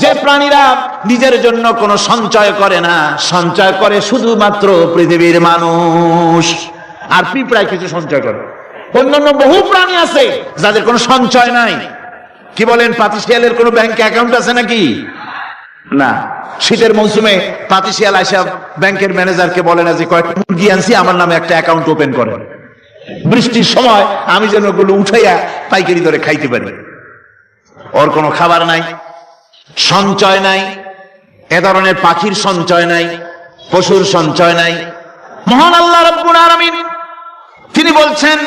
যে প্রাণীরা নিজের জন্য কোনো সঞ্চয় করে না, সঞ্চয় করে শুধুমাত্র পৃথিবীর মানুষ। আর পিঁপড়ায় কিছু সঞ্চয় করে। অন্যান্য বহু প্রাণী আছে যাদের কোনো সঞ্চয় নাই। কি বলেন, পাতিশিয়ালের কোনো ব্যাংকে অ্যাকাউন্ট আছে নাকি? না। শীতের মৌসুমে পাতিশিয়াল আইসা ব্যাংকের ম্যানেজারকে বলে না যে কয়েকটা মুরগি আনছি, আমার নামে একটা অ্যাকাউন্ট ওপেন করেন, বৃষ্টির সময় আমি যেন ওগুলো উঠাইয়া পাইকারি দরে খাইতে পারি। ওর কোনো খাবার নাই, সঞ্চয় নাই, এ ধরনের পাখির সঞ্চয় নাই, পশুর সঞ্চয় নাই। মহান আল্লাহ রাব্বুল আলামিন তিনি বলছেন,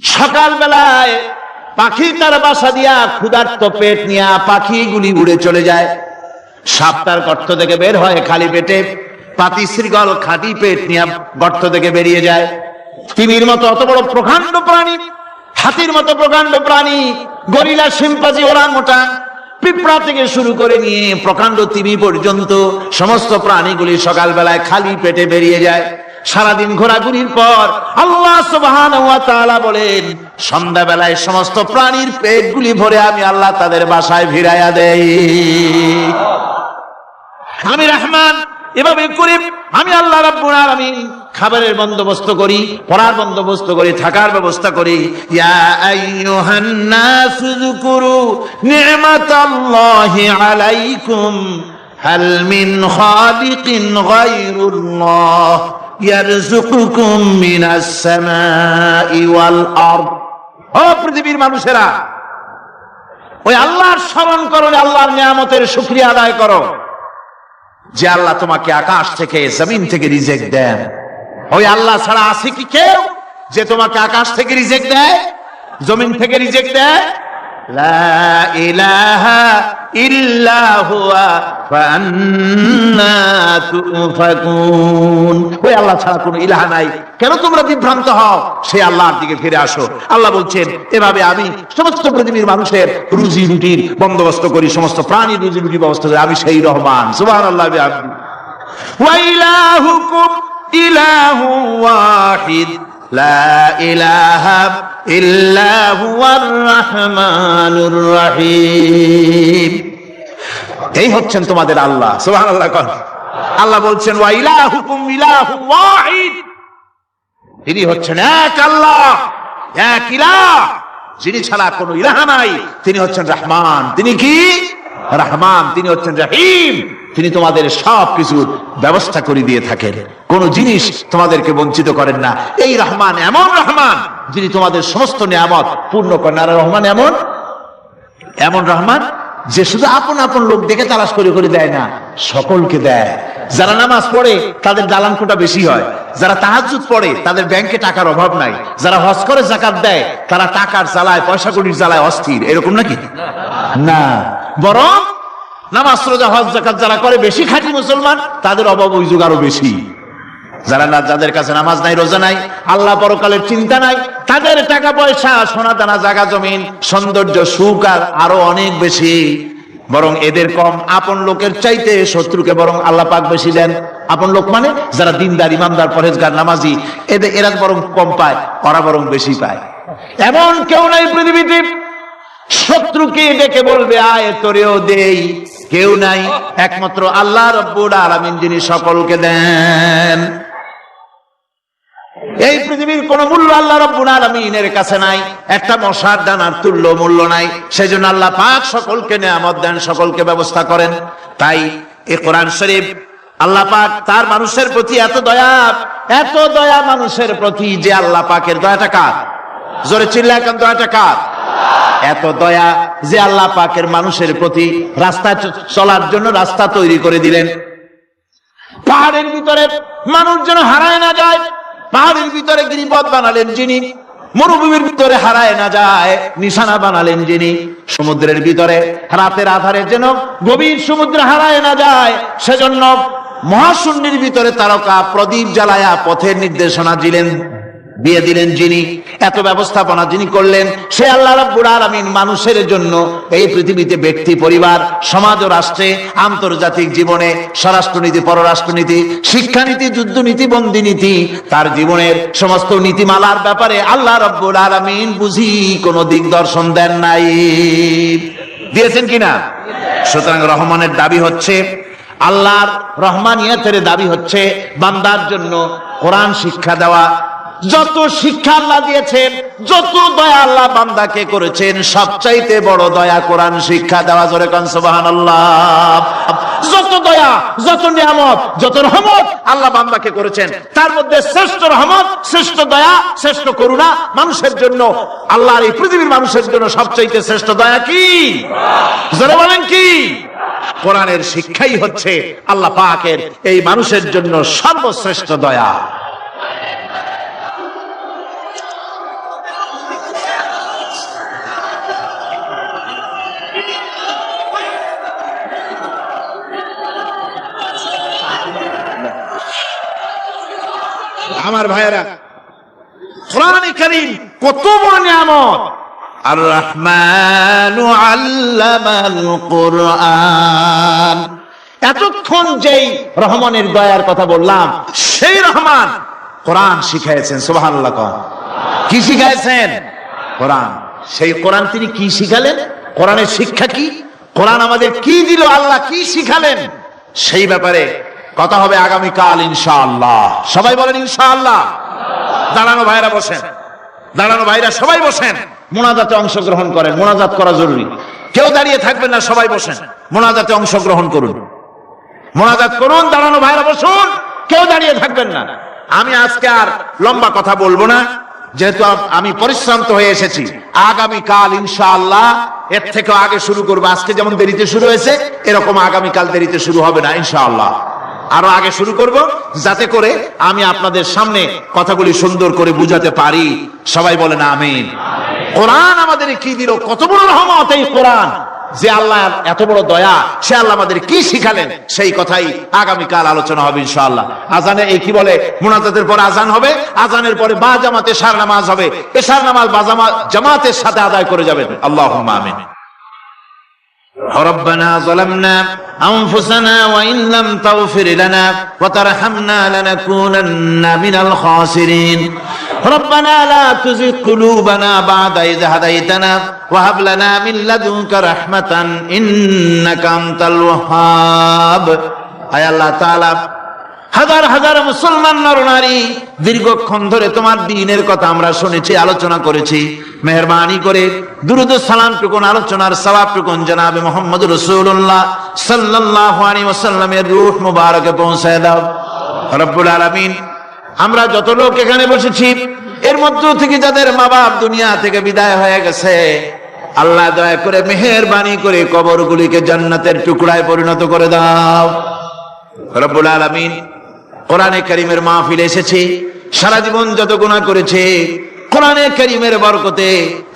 সকাল বেলায় পাখি তার বাসা দিয়া ক্ষুধার্ত পেট নিয়ে পাখিগুলি উড়ে চলে যায়। সাপ তার গর্ত থেকে বের হয় খালি পেটে, পাতি শৃগাল খাঁটি পেট নিয়ে গর্ত থেকে বেরিয়ে যায়। তিমির মতো অত বড় প্রকাণ্ড প্রাণী, হাতির মতো প্রকাণ্ড প্রাণী, গরিলা, শিম্পাঞ্জি, ওরাংওটাং, পিঁপড়া থেকে শুরু করে নিয়ে প্রকাণ্ড তিমি পর্যন্ত সমস্ত প্রাণীগুলি সকালবেলায় খালি পেটে বেরিয়ে যায়। সারাদিন ঘোরাঘুরির পর আল্লাহ সুবহানাহু ওয়া তাআলা বলেন, সন্ধ্যাবেলায় সমস্ত প্রাণীর পেটগুলি ভরে আমি আল্লাহ তাদের বাসায় ফিরাইয়া দেই। আমি রহমান, এভাবে করে আমি আল্লাহ রাব্বুল আলামিন খাবারের বন্দোবস্ত করি, পড়ার বন্দোবস্ত করি, থাকার ব্যবস্থা করি। ইয়া আইয়ুহান নাসু যুকুরু নি'মাতাল্লাহি আলাইকুম হাল মিন খালিকিন গায়রুল্লাহ ইয়ারযুকুকুম মিনাস সামাই ওয়াল আরদ। ও পৃথিবীর মানুষেরা, ওই আল্লাহর স্মরণ করো, আল্লাহর নিয়ামতের শুকরিয়া আদায় করো যে আল্লাহ তোমাকে আকাশ থেকে, জমিন থেকে রিজিক দেন। ওই আল্লাহ ছাড়া আছে কি কেউ যে তোমাকে আকাশ থেকে রিজিক দেয়, জমিন থেকে রিজিক দেয়? লা ইলাহা ইল্লা হুয়া ফান্না তুফাকুন। ওই আল্লাহ ছাড়া কোনো ইলাহা নাই, কেন তোমরা বিভ্রান্ত হও? সেই আল্লাহর দিকে ফিরে আসো। আল্লাহ বলছেন, এভাবে আমি সমস্ত পৃথিবীর মানুষের রুজি রুটির বন্দোবস্ত করি, সমস্ত প্রাণীর রুজি রুটির ব্যবস্থা করি, আমি সেই রহমান। সুবহানাল্লাহ বিহামদিহি। ওয়া ইলাহুকুম ইলাহু ওয়াহিদ লা ইলাহা ইল্লা হুয়ার রাহমানুর রহিম। এই হচ্ছেন তোমাদের আল্লাহ। সুবহানাল্লাহ। আল্লাহ বলছেন, ওয়া ইলাহুকুম ইলাহু ওয়াহিদ, তিনি হচ্ছেন এক আল্লাহ, এক ইলাহ, যিনি ছাড়া কোনো ইলাহ নাই। তিনি হচ্ছেন রহমান। তিনি কি? রহমান। তিনি হচ্ছেন রহিম। তিনি তোমাদের সব কিছুর ব্যবস্থা করে দিয়ে থাকেন, কোন জিনিস তোমাদেরকে বঞ্চিত করেন না। এই রহমান এমন রহমান যিনি তোমাদের সমস্ত নিয়ামত পূর্ণ করেন। আর রহমান এমন রহমান যে শুধু আপন আপন লোক দেখে তালাশ করে করে দেয় না, সকলকে দেয়। যারা নামাজ পড়ে তাদের দালান কোটা বেশি হয়, যারা তাহাজ্জুদ পড়ে তাদের ব্যাংকে টাকার অভাব নাই, যারা হজ করে যাকাত দেয় তারা টাকার জ্বালায়, পয়সা কড়ির জ্বালায় অস্থির। এরকম নাকি? না, বরং নামাজ রোজা হজ যাকাত যারা করে বেশি খাঁটি মুসলমান, তাদের অভাব অভিযোগ আরো বেশি। যাদের কাছে নামাজ নাই, রোজা নাই, আল্লাহ পরকালের চিন্তা নাই, তাদের টাকা পয়সা, সোনা দানা, জায়গা জমিন, সৌন্দর্য, সুখ আর আরো অনেক বেশি। বরং এদের কম। আপন লোকের চাইতে শত্রুকে বরং আল্লাহ পাক বেশি দেন। আপন লোক মানে যারা দিনদার, ইমানদার, পরহেজগার, নামাজি, এরা বরং কম পায়, ওরা বরং বেশি পায়। এমন কেউ নাই পৃথিবীতে শত্রুকে ডেকে বলবে আয় তোরেও দেই, কেউ নাই, একমাত্র আল্লাহ রাব্বুল আলামিন যিনি সকলকে দেন। এই পৃথিবীর কোন মূল্য আল্লাহ রাব্বুল আলামিনের কাছে নাই, একটা মশার দানার তুল্য মূল্য নাই। সেজন্য আল্লাহ পাক সকলকে নেয়ামত দেন, সকলকে ব্যবস্থা করেন। তাই এই কোরআন শরীফ আল্লাহ পাক তার মানুষের প্রতি এত দয়া মানুষের প্রতি, যে আল্লাহ পাকের দয়াটা কার? জোরে চিল্লায় এখন দয়াটা কার? এত দয়া যে আল্লাহ পাকের মানুষের প্রতি রাস্তা চলার জন্য রাস্তা তৈরি করে দিলেন। পাহাড়ের ভিতরে মানুষ যেন হারায় না যায়, পাহাড়ের ভিতরে গিরিপথ বানালেন যিনি, মরুভূমির ভিতরে হারায় না যায় নিশানা বানালেন যিনি, সমুদ্রের ভিতরে রাতের আধারে যেন গভীর সমুদ্রে হারায় না যায় সেজন্য মহাশূন্যের ভিতরে তারকা প্রদীপ জ্বালায়া পথের নির্দেশনা দিয়ে দিলেন যিনি, এত ব্যবস্থাপনা যিনি করলেন, সে আল্লাহ রাব্বুল আলামিন মানুষের জন্য এই পৃথিবীতে ব্যক্তি, পরিবার, সমাজ ও রাষ্ট্রে, আন্তর্জাতিক জীবনে, স্বরাষ্ট্রনীতি, পররাষ্ট্রনীতি, শিক্ষানীতি, যুদ্ধনীতি, বন্দিনীতি, তার জীবনের সমস্ত নীতিমালার ব্যাপারে আল্লাহ রাব্বুল আলামিন বুঝি কোনো দিগদর্শন দেন নাই। দিয়েছেন কিনা? সুতরাং রহমানের দাবি হচ্ছে, আল্লাহর রহমানিয়তের দাবি হচ্ছে বান্দার জন্য কোরআন শিক্ষা দেওয়া। যত শিক্ষা আল্লাহ দিয়েছেন, যত দয়া আল্লাহ বান্দাকে করেছেন, সবচাইতে বড় দয়া কোরআন শিক্ষা দেওয়া। জোরে কান সুবহানাল্লাহ। যত দয়া, যত নিয়ামত, যত রহমত আল্লাহ বান্দাকে করেছেন, তার মধ্যে শ্রেষ্ঠ রহমত, শ্রেষ্ঠ দয়া, শ্রেষ্ঠ করুণা মানুষের জন্য, আল্লাহর এই পৃথিবীর মানুষের জন্য সবচাইতে শ্রেষ্ঠ দয়া কি? জোরে বলেন কি? কোরআনের শিক্ষাই হচ্ছে আল্লাহ পাকের এই মানুষের জন্য সর্বশ্রেষ্ঠ দয়া। আমার ভাইয়েরা, কোরআনে কারীম কত বড় নিয়ামত। আর রহমানু আল্লামাল কোরআন। এতক্ষণ যেই রহমানের দয়ার কথা বললাম, সেই রহমান কোরআন শিখাইছেন। সুবহানাল্লাহ। কি শিখাইছেন? কোরআন। সেই কোরআন তিনি কি শিখালেন? কোরআনের শিক্ষা কি? কোরআন আমাদের কি দিল? আল্লাহ কি শিখালেন? সেই ব্যাপারে কথা হবে আগামীকাল ইনশাআল্লাহ। সবাই বলেন ইনশাআল্লাহ। দাঁড়ানো ভাইরা বসেন, দাঁড়ানো ভাইরা সবাই বসেন, মোনাজাতে অংশগ্রহণ করেন। মোনাজাত করা জরুরি, কেউ দাঁড়িয়ে থাকবেন না, সবাই বসেন, মোনাজাতে অংশগ্রহণ করুন, মোনাজাত করুন। দাঁড়ানো ভাইরা বসুন, কেউ দাঁড়িয়ে থাকবেন না। আমি আজকে আর লম্বা কথা বলবো না, যেহেতু আমি পরিশ্রান্ত হয়ে এসেছি। আগামীকাল ইনশাআল্লাহ এর থেকে আগে শুরু করবো। আজকে যেমন দেরিতে শুরু হয়েছে, এরকম আগামীকাল দেরিতে শুরু হবে না ইনশাআল্লাহ। আরো আগে শুরু করব, যাতে করে আমি আপনাদের সামনে কথাগুলি সুন্দর করে বুঝাতে পারি। সবাই বলেন আমিন। কোরআন আমাদের কি দিল, কত বড় রহমত এই কোরআন, যে আল্লাহ এত বড় দয়া, সে আল্লাহ আমাদের কি শিখালেন, সেই কথাই আগামীকাল আলোচনা হবে ইনশাআল্লাহ। আজানে এই কি বলে, মুনাজাতের পরে আজান হবে, আজানের পরে বা জামাতে এশার নামাজ হবে, এশার নামাজ বা জামাতের সাথে আদায় করে যাবেন। আল্লাহুম্মা আমিন। ربنا ظلمنا أنفسنا وإن لم تغفر لنا وترحمنا لنكونن من الخاسرين ربنا لا تزغ قلوبنا بعد إذ هديتنا وهب لنا من لدنك رحمة إنك أنت الوهاب। আয় আল্লাহ তাআলা, হাজার হাজার মুসলমান নরনারী দীর্ঘক্ষণ ধরে তোমার দ্বীনের কথা আমরা শুনেছি, আলোচনা করেছি। মেহেরবানি করে দুরূদ ও সালাম টুকুন, আলোচনার সওয়াব টুকুন জনাবে মুহাম্মদ রাসূলুল্লাহ সাল্লাল্লাহু আলাইহি ওয়াসাল্লামের রূহ মুবারকে পৌঁছায় দাও রব্বুল আলামিন। আমরা যত লোক এখানে বসেছি, এর মধ্য থেকে যাদের মা বাপ দুনিয়া থেকে বিদায় হয়ে গেছে, আল্লাহ দয়া করে মেহেরবানি করে কবরগুলিকে জান্নাতের টুকরায় পরিণত করে দাও রব্বুল আলামিন। কোরআনে কারীমের মাহফিলে এসেছি, সারা জীবন যত গুনাহ করেছে, কোরআনে কারীমের বরকতে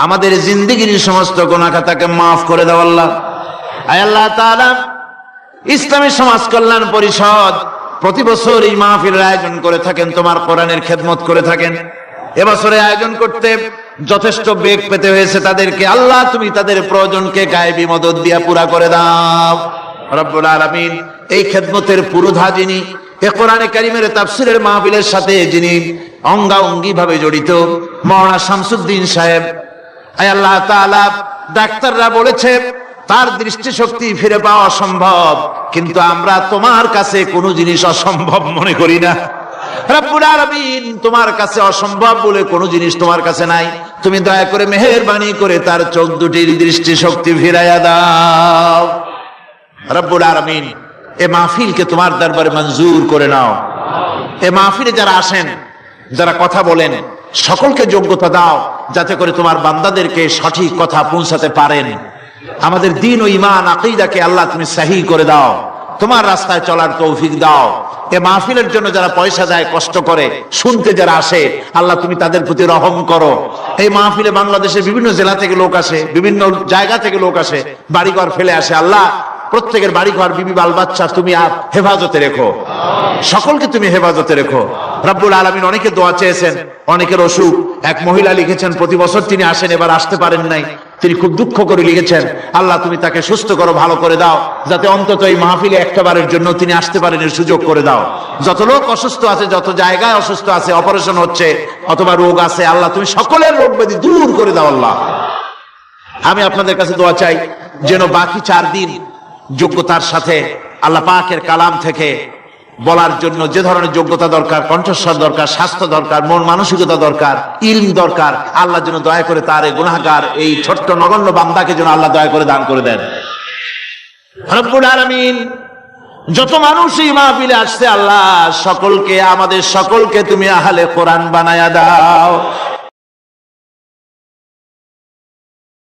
আমাদের জিন্দেগীর সমস্ত গুনাহ খাতাকে মাফ করে দাও আল্লাহ। আয় আল্লাহ তাআলা, ইসলামী সমাজ কল্যাণ পরিষদ প্রতি বছর এই মাহফিলের আয়োজন করে থাকেন, তোমার কোরআনের খেদমত করে থাকেন। এবছরে আয়োজন করতে যথেষ্ট বেগ পেতে হয়েছে তাদেরকে। আল্লাহ তুমি তাদের প্রয়োজনকে গায়েবী মদদ দিয়া পুরা করে দাও রব্বুল আলামিন। এই খেদমতের পুরোধা যিনি, এ কোরআনে কারীমের তাফসীরের মাহফিলের সাথে যিনি অঙ্গাঅঙ্গি ভাবে জড়িত, মাওলানা শামসুদ্দিন সাহেব। আয় আল্লাহ তাআলা, ডাক্তাররা বলেছে তার দৃষ্টিশক্তি ফিরে পাওয়া অসম্ভব, কিন্তু আমরা তোমার কাছে কোনো জিনিস অসম্ভব মনে করি না। রব্বুল আলামিন, তোমার কাছে অসম্ভব বলে কোনো জিনিস তোমার কাছে নাই। তুমি দয়া করে মেহেরবানি করে তার চোখ দুটির দৃষ্টি শক্তি ফিরাইয়া দাও। রব্বুল আলামিন, এ মাহফিলকে তোমার দরবারে মঞ্জুর করে নাও। এ মাহফিলে যারা আসেন, যারা কথা বলেন, সকলকে যোগ্যতা দাও যাতে করে তোমার বান্দাদেরকে সঠিক কথা পৌঁছাতে পারেন। আমাদের দ্বীন ও ঈমান আকীদাকে আল্লাহ তুমি সহিহ করে দাও, তোমার রাস্তায় চলার তৌফিক দাও। এ মাহফিলের জন্য যারা পয়সা দেয়, কষ্ট করে, শুনতে যারা আসে, আল্লাহ তুমি তাদের প্রতি রহম করো। এই মাহফিলে বাংলাদেশের বিভিন্ন জেলা থেকে লোক আসে, বিভিন্ন জায়গা থেকে লোক আসে, বাড়িঘর ফেলে আসে। আল্লাহ প্রত্যেকের বাড়িঘর, বিবি, বাল বাচ্চা তুমি হেফাজতে রেখো, সকলকে তুমি হেফাজতে রেখো। রব্বুল আলামিন, অনেকে দোয়া চেয়েছেন, অনেকের অসুখ। এক মহিলা লিখেছেন প্রতি বছর তিনি আসেন, এবার আসতে পারেন নাই। তিনি খুব দুঃখ করে লিখেছেন, আল্লাহ তুমি তাকে সুস্থ করো, ভালো করে দাও, যাতে অন্তত এই মাহফিলে একটাবারের জন্য তিনি আসতে পারেন এর সুযোগ করে দাও। যত লোক অসুস্থ আছে, যত জায়গায় অসুস্থ আছে, অপারেশন হচ্ছে অথবা রোগ আছে, আল্লাহ তুমি সকলের রোগ ব্যাধি দূর করে দাও। আল্লাহ, আমি আপনাদের কাছে দোয়া চাই যেন বাকি 4 দিন যোগ্যতার সাথে আল্লাহ পাকের কালাম থেকে বলার জন্য যে ধরনের যোগ্যতা দরকার, কণ্ঠস্বর দরকার, স্বাস্থ্য দরকার, মন মানসিকতা দরকার, ইলম দরকার, আল্লাহ যেন দয়া করে তার এই গুনাহগার, এই ছোট্ট নগণ্য বান্দাকে যেন আল্লাহ দয়া করে দান করে দেন। রব্বুল আলামিন, যত মানুষ এই মাহফিলে আসছে, আল্লাহ সকলকে, আমাদের সকলকে তুমি আহলে কোরআন বানায়া দাও।